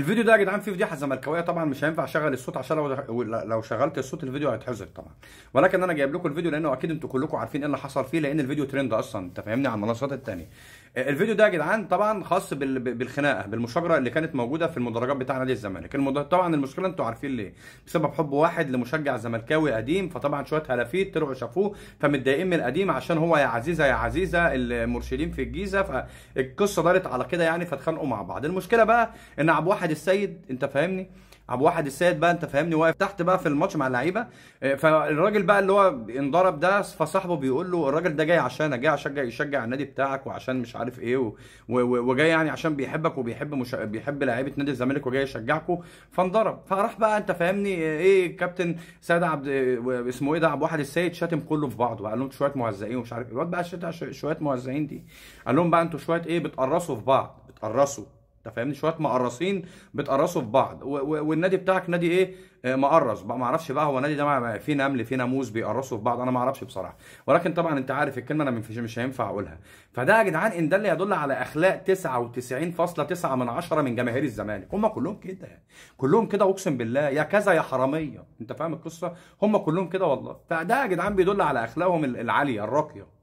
الفيديو ده يا جدعان فيه فضيحه زملكاويه. طبعا مش هينفع اشغل الصوت عشان لو شغلت الصوت الفيديو هيتحظر طبعا. ولكن انا جايب لكم الفيديو لانه اكيد انتوا كلكم عارفين ايه اللي حصل فيه، لان الفيديو ترند اصلا، انت فاهمني، على المنصات التانيه. الفيديو ده يا جدعان طبعا خاص بالخناقه، بالمشاجره اللي كانت موجوده في المدرجات بتاع نادي الزمالك. طبعا المشكله انتوا عارفين ليه، بسبب حب واحد لمشجع زملكاوي قديم. فطبعا شويه هلافيت طلعوا شافوه فمتضايقين من القديم، عشان هو يا عزيزه يا عزيزه المرشدين في الجيزه. فالقصه دارت على كده يعني، فاتخانقوا مع بعض. المشكله بقى ان عبد الواحد السيد، انت فاهمني، عبد الواحد السيد بقى، انت فاهمني، واقف تحت بقى في الماتش مع اللعيبه. فالراجل بقى اللي هو انضرب ده، فصاحبه بيقول له الراجل ده جاي عشان جاي يشجع النادي بتاعك، وعشان مش عارف ايه وجاي يعني عشان بيحبك وبيحب بيحب لعيبه نادي الزمالك وجاي يشجعكم. فانضرب. فراح بقى، انت فاهمني، ايه كابتن سيد عبد، اسمه ايه ده، عبد الواحد السيد، شاتم كله في بعضه. قال لهم شويه مهزئين ومش عارف ايه. الواد بقى شتم شويه مهزئين دي، قال لهم بقى انتوا شويه ايه بتقرصوا في بعض، بتقرصوا، انت فاهمني، شويه مقرصين بتقرصوا في بعض. والنادي بتاعك نادي ايه؟ مقرص بقى. ما اعرفش بقى هو النادي ده فيه نمل فيه ناموس بيقرصوا في بعض، انا ما اعرفش بصراحه. ولكن طبعا انت عارف الكلمه انا مش هينفع اقولها. فده يا جدعان ان ده اللي يدل على اخلاق 99.9 من جماهير الزمالك. هم كلهم كده، كلهم كده، اقسم بالله، يا كذا يا حراميه، انت فاهم القصه، هم كلهم كده والله. فده يا جدعان بيدل على اخلاقهم العاليه الراقيه.